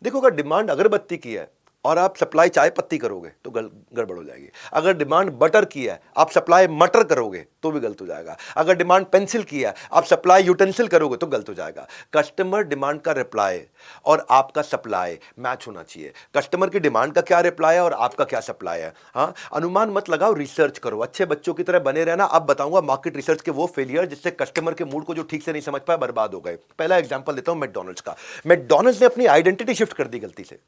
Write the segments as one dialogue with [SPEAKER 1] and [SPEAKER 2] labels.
[SPEAKER 1] देखो, अगर डिमांड अगरबत्ती की है और आप सप्लाई चाय पत्ती करोगे तो गड़बड़ हो जाएगी। अगर डिमांड बटर की है, आप सप्लाई मटर करोगे तो भी गलत हो जाएगा। अगर डिमांड पेंसिल की है, आप सप्लाई यूटेंसिल करोगे तो गलत हो जाएगा। कस्टमर डिमांड का रिप्लाई और आपका सप्लाई मैच होना चाहिए। कस्टमर की डिमांड का क्या रिप्लाई है और आपका क्या सप्लाई है। हाँ, अनुमान मत लगाओ, रिसर्च करो, अच्छे बच्चों की तरह बने रहना। अब बताऊंगा मार्केट रिसर्च के वो फेलियर जिससे कस्टमर के मूड को जो ठीक से नहीं समझ पाया बर्बाद हो गए। पहला एग्जांपल देता हूं मैकडॉनल्ड्स का। मैकडॉनल्ड्स ने अपनी आइडेंटिटी शिफ्ट कर दी गलती से।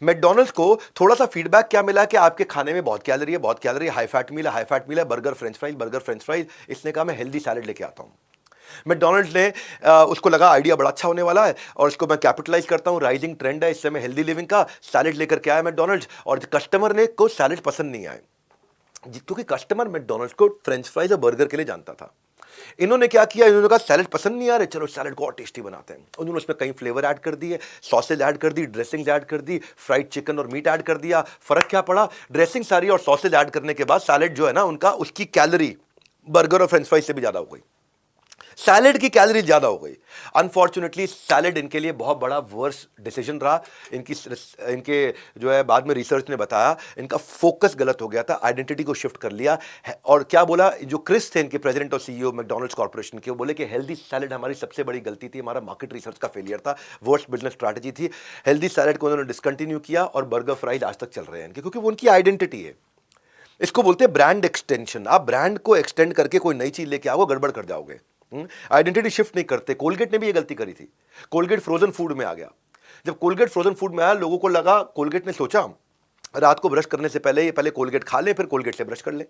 [SPEAKER 1] मैकडॉनल्ड्स को थोड़ा सा फीडबैक क्या मिला कि आपके खाने में बहुत कैलोरी है, बहुत कैलोरी, हाई फैट मील है, हाई फैट मील है, बर्गर फ्रेंच फ्राइज। इसने कहा मैं हेल्दी सैलेड लेके आता हूं। मैकडॉनल्ड्स ने उसको लगा आइडिया बड़ा अच्छा होने वाला है और इसको मैं कैपिटलाइज करता हूं, राइजिंग ट्रेंड है इस समय हेल्दी लिविंग का। सैलेड लेकर के आया मैकडॉनल्ड्स और कस्टमर ने को सैलेड पसंद नहीं आए क्योंकि कस्टमर मैकडॉनल्ड्स को फ्रेंच फ्राइज और बर्गर के लिए जानता था। इन्होंने क्या किया, इन्होंने कहा सैलेड पसंद नहीं आ रहे, चलो सैलेड को और टेस्टी बनाते हैं। उन्होंने उसमें कई फ्लेवर ऐड कर दिए, सॉसेज ऐड कर दी, ड्रेसिंग्स ऐड कर दी, फ्राइड चिकन और मीट ऐड कर दिया। फर्क क्या पड़ा, ड्रेसिंग सारी और सॉसेज ऐड करने के बाद सैलेड जो है ना उनका, उसकी कैलोरी बर्गर और फ्रेंच फ्राइज से भी ज्यादा हो गई। सैलेड की कैलोरी ज्यादा हो गई। अनफॉर्चुनेटली सैलेड इनके लिए बहुत बड़ा वर्स डिसीजन रहा। इनके जो है बाद में रिसर्च ने बताया इनका फोकस गलत हो गया था, आइडेंटिटी को शिफ्ट कर लिया और क्या बोला, जो क्रिस थे इनके प्रेसिडेंट और सीईओ मैकडॉनल्ड्स कॉर्पोरेशन के, वो बोले कि हेल्दी सैलेड हमारी सबसे बड़ी गलती थी, हमारा मार्केट रिसर्च का फेलियर था, वर्स्ट बिजनेस स्ट्रैटेजी थी। हेल्दी सैलेड को उन्होंने डिसकंटिन्यू किया और बर्गर फ्राइज आज तक चल रहे हैं इनके, क्योंकि वो उनकी आइडेंटिटी है। इसको बोलते हैं ब्रांड एक्सटेंशन। आप ब्रांड को एक्सटेंड करके कोई नई चीज लेके आओगे, गड़बड़ कर जाओगे। आइडेंटिटी शिफ्ट नहीं करते। कोलगेट ने भी ये गलती करी थी। कोलगेट फ्रोजन फूड में आ गया। जब कोलगेट फ्रोजन फूड में आया, लोगों को लगा, कोलगेट ने सोचा रात को ब्रश करने से पहले ये पहले कोलगेट खा ले, फिर कोलगेट से ब्रश कर ले।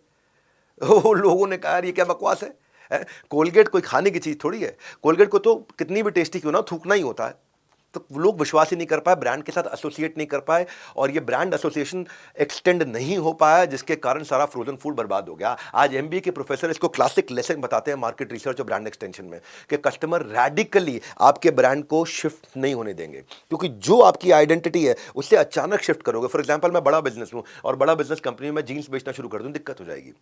[SPEAKER 1] लोगों ने कहा यार ये क्या बकवास है? कोलगेट कोई खाने की चीज थोड़ी है। कोलगेट को तो कितनी भी टेस्टी क्यों ना थूकना ही होता है। तो लोग विश्वास ही नहीं कर पाए, ब्रांड के साथ एसोसिएट नहीं कर पाए और ये ब्रांड एसोसिएशन एक्सटेंड नहीं हो पाया, जिसके कारण सारा फ्रोजन फूड बर्बाद हो गया। आज एमबीए के प्रोफेसर इसको क्लासिक लेसन बताते हैं मार्केट रिसर्च और ब्रांड एक्सटेंशन में कि कस्टमर रैडिकली आपके ब्रांड को शिफ्ट नहीं होने देंगे, क्योंकि जो आपकी आइडेंटिटी है उससे अचानक शिफ्ट करोगे। फॉर एग्जाम्पल, मैं बड़ा बिजनेस हूं और बड़ा बिजनेस कंपनी में जीन्स बेचना शुरू कर दूं, दिक्कत हो जाएगी।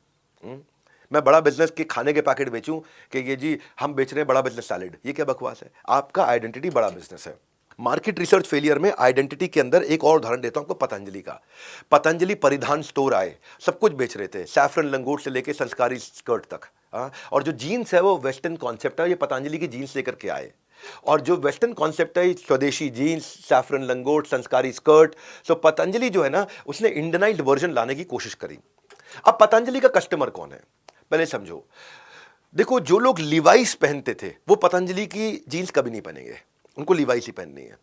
[SPEAKER 1] मैं बड़ा बिजनेस के खाने के पैकेट बेचूं कि ये जी हम बेच रहे हैं बड़ा बिजनेस सैलेड, ये क्या बकवास है? आपका आइडेंटिटी बड़ा बिजनेस है। मार्केट रिसर्च फेलियर में आइडेंटिटी के अंदर एक और उदाहरण देता हूं आपको, पतंजलि का। पतंजलि परिधान स्टोर आए, सब कुछ बेच रहे थे, सैफरन लंगोट से लेके संस्कारी स्कर्ट तक। और जो जीन्स है वो वेस्टर्न कॉन्सेप्ट है, ये पतंजलि की जीन्स लेकर के आए। और जो वेस्टर्न कॉन्सेप्ट है, स्वदेशी जीन्स, सैफरन लंगोट, संस्कारी स्कर्ट। सो पतंजलि जो है ना, उसने इंडियनाइज्ड वर्जन लाने की कोशिश करी। अब पतंजलि का कस्टमर कौन है पहले समझो। देखो, जो लोग लिवाइस पहनते थे वो पतंजलि की जीन्स कभी नहीं पहनेंगे, उनको लिवाइस ही पहननी है।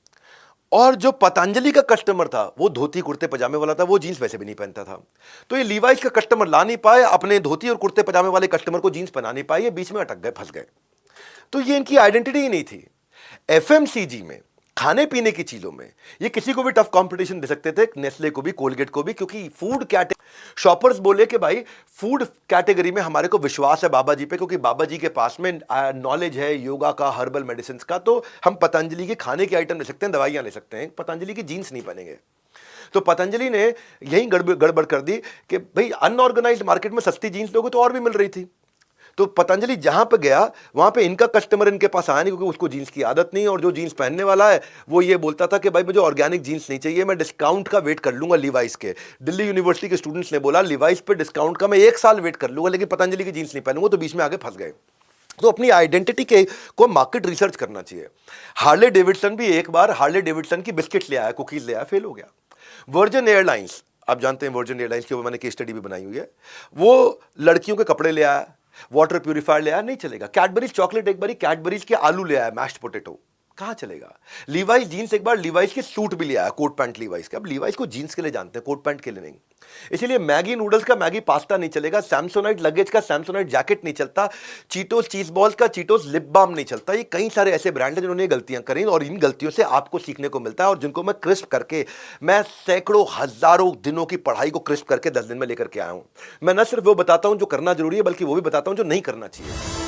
[SPEAKER 1] और जो पतंजलि का कस्टमर था वो धोती कुर्ते पजामे वाला था, वो जीन्स वैसे भी नहीं पहनता था। तो ये लिवाइस का कस्टमर ला नहीं पाए, अपने धोती और कुर्ते पजामे वाले कस्टमर को जीन्स पहना नहीं पाए, ये बीच में अटक गए, फंस गए। तो ये इनकी आइडेंटिटी ही नहीं थी। एफएमसीजी में, खाने पीने की चीजों में ये किसी को भी टफ कंपटीशन दे सकते थे, नेस्ले को भी, कोलगेट को भी, क्योंकि फूड कैटेगरी शॉपर्स बोले कि भाई फूड कैटेगरी में हमारे को विश्वास है बाबा जी पे, क्योंकि बाबा जी के पास में नॉलेज है योगा का, हर्बल मेडिसिन का, तो हम पतंजलि के खाने के आइटम ले सकते हैं, दवाइयां ले सकते हैं, पतंजलि की जीन्स नहीं पहनेंगे। तो पतंजलि ने यही गड़बड़ कर दी कि भाई अनऑर्गेनाइज्ड मार्केट में सस्ती जीन्स लोगों तो और भी मिल रही थी। तो पतंजलि जहां पे गया वहां पे इनका कस्टमर इनके पास आया नहीं, क्योंकि उसको जीन्स की आदत नहीं, और जो जीन्स पहनने वाला है वो ये बोलता था कि भाई मुझे ऑर्गेनिक जीन्स नहीं चाहिए, मैं डिस्काउंट का वेट कर लूंगा लिवाइस के। दिल्ली यूनिवर्सिटी के स्टूडेंट्स ने बोला लिवाइस पे डिस्काउंट का मैं 1 साल वेट कर लूंगा, लेकिन पतंजलि की जीन्स नहीं पहनूंगा, तो बीच में आगे फंस गए। तो अपनी आइडेंटिटी के को मार्केट रिसर्च करना चाहिए। हार्ले डेविडसन भी एक बार हार्ले डेविडसन की बिस्किट ले आया, कुकीज ले आया, फेल हो गया। वर्जिन एयरलाइंस, आप जानते हैं वर्जिन एयरलाइंस के ऊपर मैंने केस स्टडी भी बनाई हुई है, वो लड़कियों के कपड़े ले आया, वाटर प्यूरिफायर ले आया, नहीं चलेगा। कैडबरीज चॉकलेट एक बारी कैडबरीज के आलू ले आया, मैश्ड पोटैटो, कहां चलेगा। लीवाइस जीन्स एक बार लीवाइस के सूट भी ले आया, कोट पैंट लीवाइस के। अब लीवाइस को जीन्स के लिए जानते हैं, कोट पैंट के लिए नहीं। इसीलिए मैगी नूडल्स का मैगी पास्ता नहीं चलेगा, सैमसोनाइट लगेज का सैमसोनाइट जैकेट नहीं चलता, चीटोस चीज बॉल्स का चीटोस लिप बाम नहीं चलता। ये कई सारे ऐसे ब्रांड हैं जिन्होंने गलतियां करी और इन गलतियों से आपको सीखने को मिलता है, और जिनको मैं क्रिस्प करके, मैं सैकड़ों हजारों दिनों की पढ़ाई को क्रिस्प करके 10 दिन में लेकर के आया हूं। मैं न सिर्फ वो बताता हूं जो करना जरूरी है, बल्कि वो भी बताता हूं जो नहीं करना चाहिए।